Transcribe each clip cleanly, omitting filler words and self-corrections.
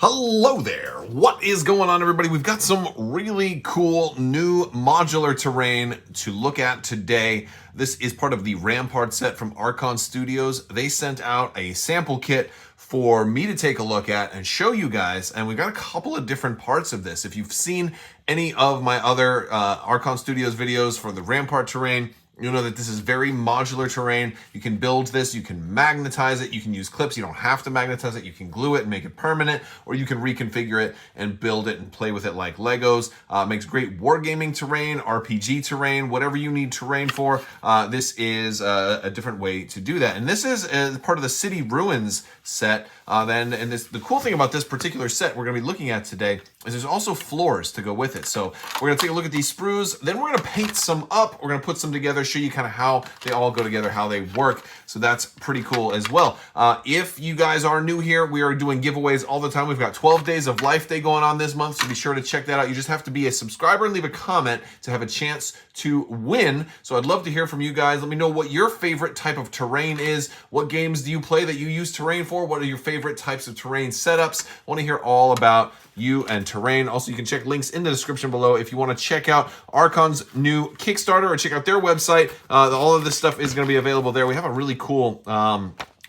Hello there. What is going on, everybody? We've got some really cool new modular terrain to look at today. This is part of the Rampart set from Archon Studios. They sent out a sample kit for me to take a look at and show you guys, and we've got a couple of different parts of this. If you've seen any of my other Archon Studios videos for the Rampart terrain, you'll know that this is very modular terrain. You can build this, you can magnetize it, you can use clips, you don't have to magnetize it, you can glue it and make it permanent, or you can reconfigure it and build it and play with it like Legos. Makes great wargaming terrain, RPG terrain, whatever you need terrain for. This is a different way to do that. And this is part of the City Ruins set. The cool thing about this particular set we're gonna be looking at today is there's also floors to go with it. So we're gonna take a look at these sprues, then we're gonna paint some up, we're gonna put some together, show you kind of how they all go together, how they work. So that's pretty cool as well. If you guys are new here, we are doing giveaways all the time. We've got 12 Days of Life Day going on this month, so be sure to check that out. You just have to be a subscriber and leave a comment to have a chance to win. So I'd love to hear from you guys. Let me know what your favorite type of terrain is. What games do you play that you use terrain for? What are your favorite types of terrain setups? I want to hear all about you and terrain. Also, you can check links in the description below if you want to check out Archon's new Kickstarter or check out their website. All of this stuff is going to be available there. We have a really cool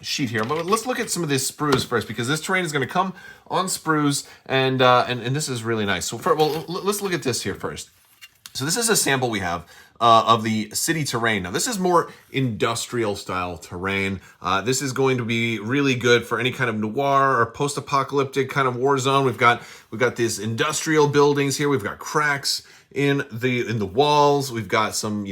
sheet here, but let's look at some of these sprues first, because this terrain is going to come on sprues, and this is really nice. So let's look at this here first. So this is a sample we have of the city terrain. Now this is more industrial style terrain. This is going to be really good for any kind of noir or post-apocalyptic kind of war zone. We've got these industrial buildings here. We've got cracks in the walls. We've got some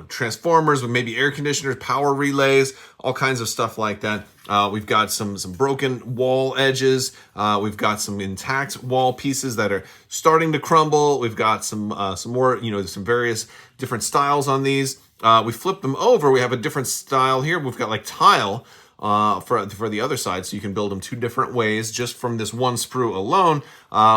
transformers with maybe air conditioners, power relays, all kinds of stuff like that. We've got some broken wall edges. We've got some intact wall pieces that are starting to crumble. We've got some more, some various different styles on these. We flip them over. We have a different style here. We've got like tile for the other side, so you can build them two different ways just from this one sprue alone.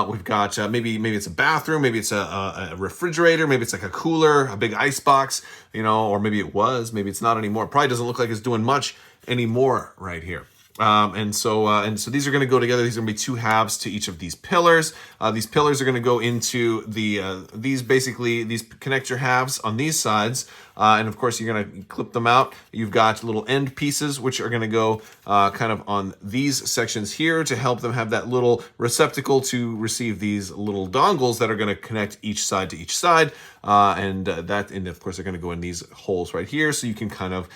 We've got maybe it's a bathroom, maybe it's a refrigerator, maybe it's like a cooler, a big ice box, or maybe it was, maybe it's not anymore. It probably doesn't look like it's doing much anymore right here. And so these are going to go together. These are going to be two halves to each of these pillars. These pillars are going to go into these connector halves on these sides. And of course, you're going to clip them out. You've got little end pieces, which are going to go kind of on these sections here to help them have that little receptacle to receive these little dongles that are going to connect each side to each side. And of course, they're going to go in these holes right here. So you can kind of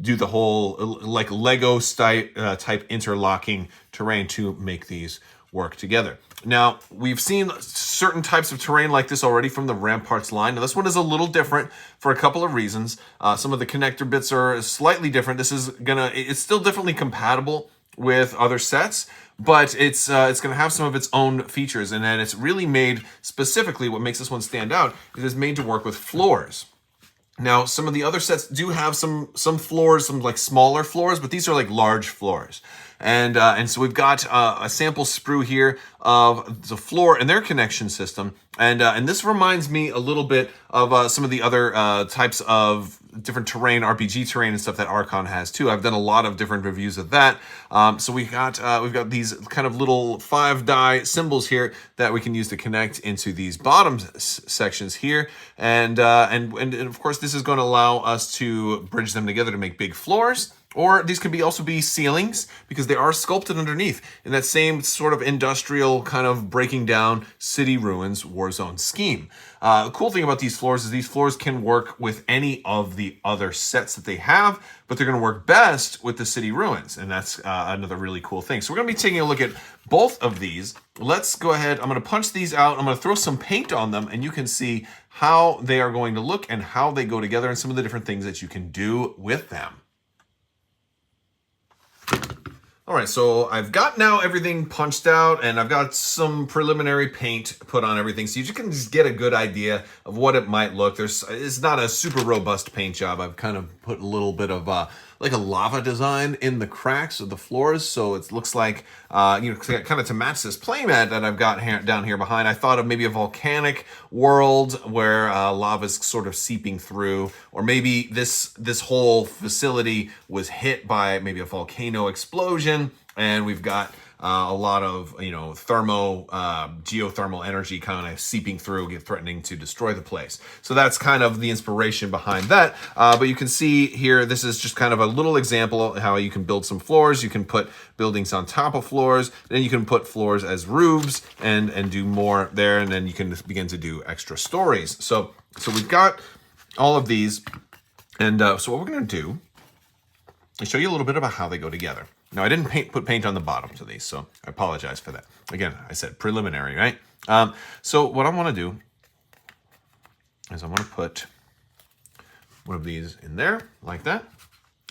do the whole like Lego type interlocking terrain to make these work together. Now, we've seen certain types of terrain like this already from the Ramparts line. Now, this one is a little different for a couple of reasons. Some of the connector bits are slightly different. It's still definitely compatible with other sets, but it's gonna have some of its own features, and then it's really made specifically. What makes this one stand out is it's made to work with floors. Now, some of the other sets do have some floors, some like smaller floors, but these are like large floors. And so we've got a sample sprue here of the floor and their connection system. And this reminds me a little bit of some of the other types of different terrain, RPG terrain and stuff that Archon has too. I've done a lot of different reviews of that. So we've got these kind of little 5-die symbols here that we can use to connect into these bottom sections here. And of course, this is going to allow us to bridge them together to make big floors. Or these can also be ceilings, because they are sculpted underneath in that same sort of industrial kind of breaking down City Ruins Warzone scheme. The cool thing about these floors is these floors can work with any of the other sets that they have, but they're going to work best with the City Ruins, and that's another really cool thing. So we're going to be taking a look at both of these. Let's go ahead. I'm going to punch these out. I'm going to throw some paint on them, and you can see how they are going to look and how they go together and some of the different things that you can do with them. All right, so I've got now everything punched out, and I've got some preliminary paint put on everything, so you can just get a good idea of what it might look. It's not a super robust paint job. I've kind of put a little bit of like a lava design in the cracks of the floors, so it looks like kind of to match this playmat that I've got down here behind. I thought of maybe a volcanic world where lava's sort of seeping through, or maybe this whole facility was hit by maybe a volcano explosion, and we've got a lot of, you know, geothermal energy kind of seeping through, threatening to destroy the place. So that's kind of the inspiration behind that. But you can see here, this is just kind of a little example of how you can build some floors. You can put buildings on top of floors, then you can put floors as roofs and do more there, and then you can begin to do extra stories. So we've got all of these, and so what we're going to do is show you a little bit about how they go together. Now, I didn't put paint on the bottoms of these, so I apologize for that. Again, I said preliminary, right? So what I want to do is I want to put one of these in there like that,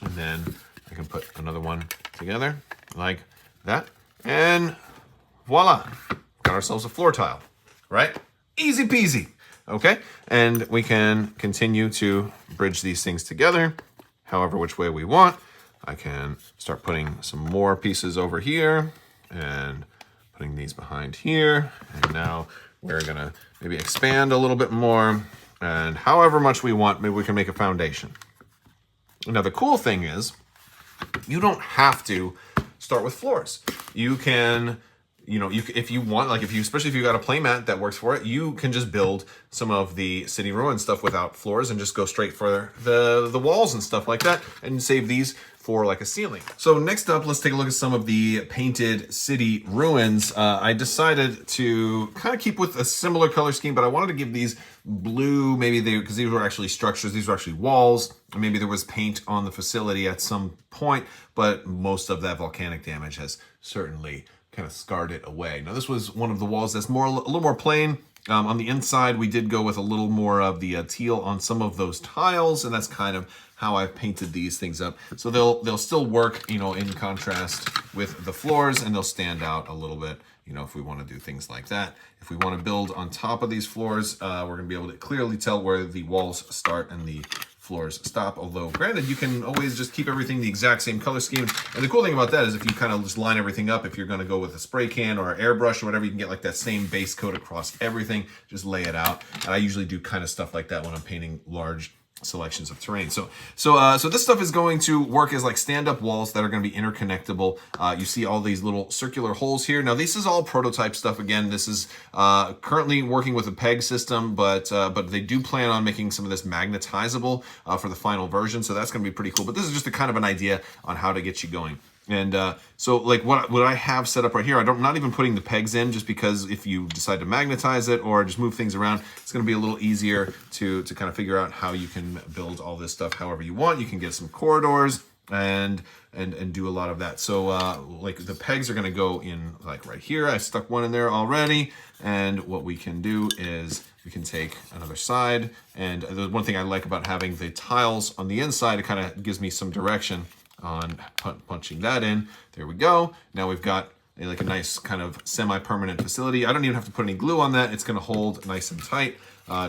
and then I can put another one together like that, and voila, got ourselves a floor tile, right? Easy peasy. Okay, and we can continue to bridge these things together however which way we want. I can start putting some more pieces over here and putting these behind here, and now we're gonna maybe expand a little bit more, and however much we want, maybe we can make a foundation. Now the cool thing is you don't have to start with floors. You can, you know, if you want, like especially if you got a playmat that works for it, you can just build some of the city ruin stuff without floors and just go straight for the walls and stuff like that, and save these for like a ceiling. So next up, let's take a look at some of the painted city ruins. I decided to kind of keep with a similar color scheme, but I wanted to give these blue, because these were actually structures, these were actually walls, and maybe there was paint on the facility at some point, but most of that volcanic damage has certainly kind of scarred it away. Now this was one of the walls that's a little more plain. On the inside, we did go with a little more of the teal on some of those tiles, and that's kind of how I've painted these things up. So they'll still work, you know, in contrast with the floors, and they'll stand out a little bit, you know, if we want to do things like that. If we want to build on top of these floors, we're going to be able to clearly tell where the walls start and the floors stop. Although granted, you can always just keep everything the exact same color scheme. And the cool thing about that is if you kind of just line everything up, if you're going to go with a spray can or an airbrush or whatever, you can get like that same base coat across everything, just lay it out. And I usually do kind of stuff like that when I'm painting large selections of terrain. So this stuff is going to work as like stand-up walls that are going to be interconnectable. You see all these little circular holes here. Now this is all prototype stuff. Again, this is currently working with a peg system, but they do plan on making some of this magnetizable for the final version. So that's going to be pretty cool. But this is just a kind of an idea on how to get you going. And so like what I have set up right here, I'm not even putting the pegs in, just because if you decide to magnetize it or just move things around, it's going to be a little easier to kind of figure out how you can build all this stuff however you want. You can get some corridors and do a lot of that. So like the pegs are going to go in like right here. I stuck one in there already. And what we can do is we can take another side. And the one thing I like about having the tiles on the inside, it kind of gives me some direction on punching that in. There we go. Now we've got like a nice kind of semi-permanent facility. I don't even have to put any glue on that. It's going to hold nice and tight,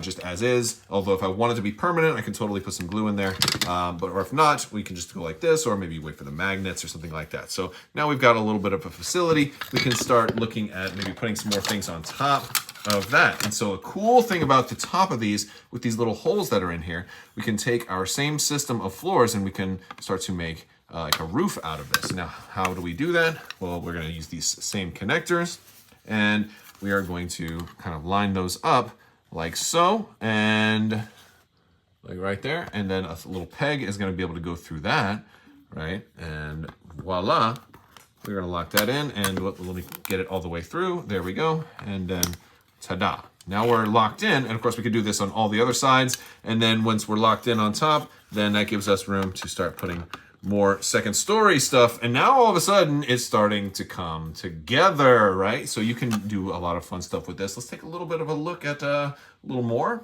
just as is. Although if I want it to be permanent, I can totally put some glue in there. Or if not, we can just go like this, or maybe wait for the magnets or something like that. So now we've got a little bit of a facility. We can start looking at maybe putting some more things on top of that. And so a cool thing about the top of these, with these little holes that are in here, we can take our same system of floors and we can start to make like a roof out of this. Now, how do we do that? Well, we're going to use these same connectors, and we are going to kind of line those up like so, and like right there. And then a little peg is going to be able to go through that, right? And voila, we're going to lock that in, and let me get it all the way through. There we go. And then ta-da. Now we're locked in, and of course we could do this on all the other sides. And then once we're locked in on top, then that gives us room to start putting more second story stuff. And now all of a sudden it's starting to come together, right? So you can do a lot of fun stuff with this. Let's take a little bit of a look at a little more.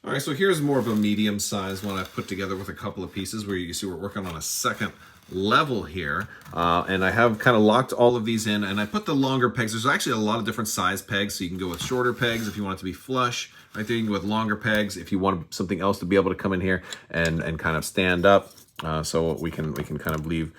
All right, so here's more of a medium size one I've put together with a couple of pieces where you can see we're working on a second level here. And I have kind of locked all of these in, and I put the longer pegs. There's actually a lot of different size pegs, so you can go with shorter pegs if you want it to be flush. Right there, you can go with longer pegs if you want something else to be able to come in here and kind of stand up. So we can kind of leave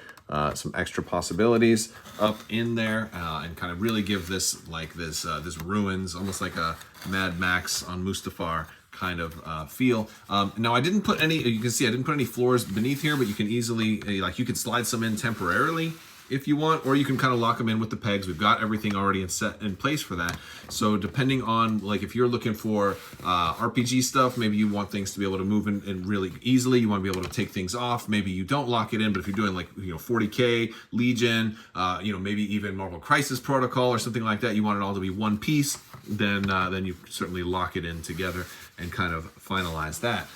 some extra possibilities up in there and kind of really give this like this ruins, almost like a Mad Max on Mustafar kind of feel. Now I didn't put any, you can see I didn't put any floors beneath here, but you can easily, like you could slide some in temporarily if you want, or you can kind of lock them in with the pegs. We've got everything already set in place for that. So depending on, like, if you're looking for RPG stuff, maybe you want things to be able to move in really easily. You want to be able to take things off. Maybe you don't lock it in, but if you're doing like 40K, Legion, maybe even Marvel Crisis Protocol or something like that, you want it all to be one piece, then you certainly lock it in together and kind of finalize that.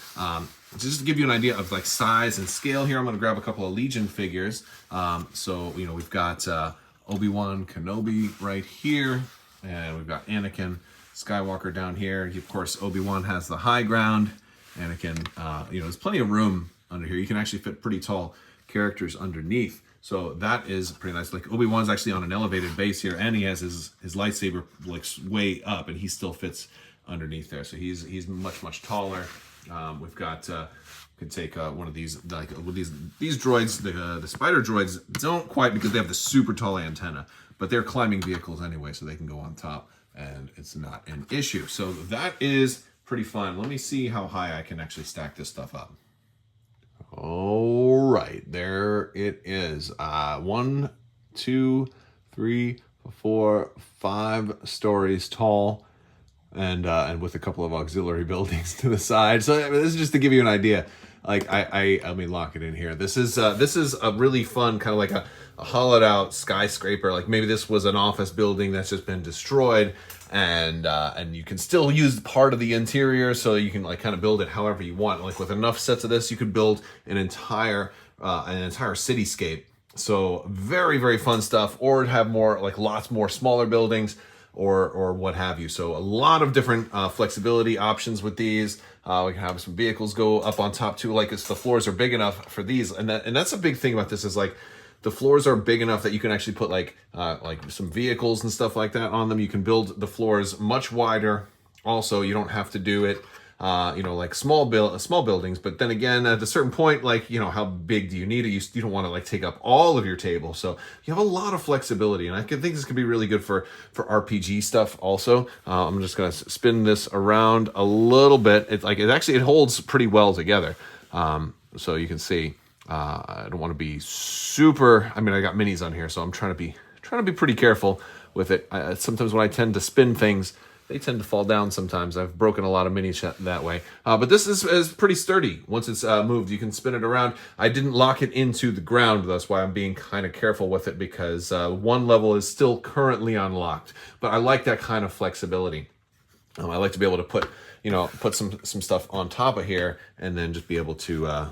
Just to give you an idea of like size and scale here, I'm going to grab a couple of Legion figures. So we've got Obi-Wan Kenobi right here, and we've got Anakin Skywalker down here. Of course, Obi-Wan has the high ground. Anakin, there's plenty of room under here. You can actually fit pretty tall characters underneath. So that is pretty nice. Like Obi-Wan's actually on an elevated base here, and he has his lightsaber like way up, and he still fits underneath there. So he's much taller. We've got could take one of these, like with these droids. The spider droids don't quite, because they have the super tall antenna, but they're climbing vehicles anyway, so they can go on top, and it's not an issue. So that is pretty fun. Let me see how high I can actually stack this stuff up. All right, there it is. 1, 2, 3, 4, 5 stories tall, and with a couple of auxiliary buildings to the side. So this is just to give you an idea. Like let me lock it in here. This is a really fun kind of like a hollowed out skyscraper. Like maybe this was an office building that's just been destroyed, and you can still use part of the interior, so you can like kind of build it however you want. Like with enough sets of this, you could build an entire cityscape. So very fun stuff. Or have more, like lots more smaller buildings, or what have you. So a lot of different flexibility options with these. We can have some vehicles go up on top too. Like the floors are big enough for these, and that's a big thing about this, is like the floors are big enough that you can actually put like some vehicles and stuff like that on them. You can build the floors much wider. Also, you don't have to do it like small buildings. But then again, at a certain point, like, how big do you need it? You don't want to like take up all of your table. So you have a lot of flexibility, and I think this could be really good for RPG stuff also. I'm just going to spin this around a little bit. It holds pretty well together. So you can see, I don't want to be super, I got minis on here, so I'm trying to be pretty careful with it. Sometimes when I tend to spin things, they tend to fall down sometimes. I've broken a lot of minis that way. But this is pretty sturdy. Once it's moved, you can spin it around. I didn't lock it into the ground. That's why I'm being kind of careful with it, because one level is still currently unlocked. But I like that kind of flexibility. I like to be able to put some stuff on top of here, and then just be able to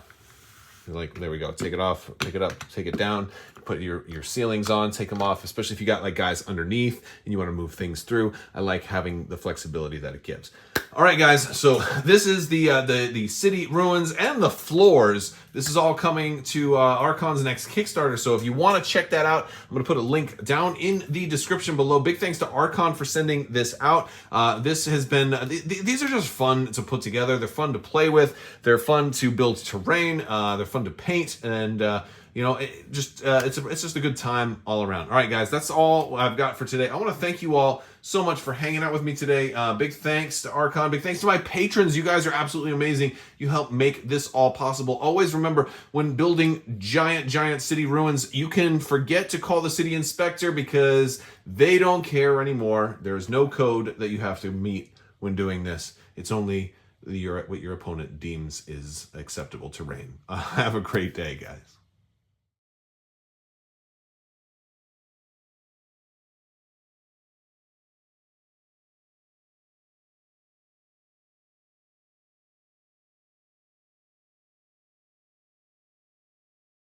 there we go. Take it off, pick it up, take it down, put your ceilings on, take them off, especially if you got like guys underneath and you want to move things through. I like having the flexibility that it gives. All right, guys. So this is the city ruins and the floors. This is all coming to Archon's next Kickstarter. So if you want to check that out, I'm going to put a link down in the description below. Big thanks to Archon for sending this out. This has been, these are just fun to put together. They're fun to play with. They're fun to build terrain. They're fun to paint, and it's just a good time all around. All right, guys, that's all I've got for today. I want to thank you all so much for hanging out with me today. Big thanks to Archon. Big thanks to my patrons. You guys are absolutely amazing. You help make this all possible. Always remember, when building giant city ruins, you can forget to call the city inspector, because they don't care anymore. There's no code that you have to meet when doing this. It's only what your opponent deems is acceptable terrain. Have a great day, guys.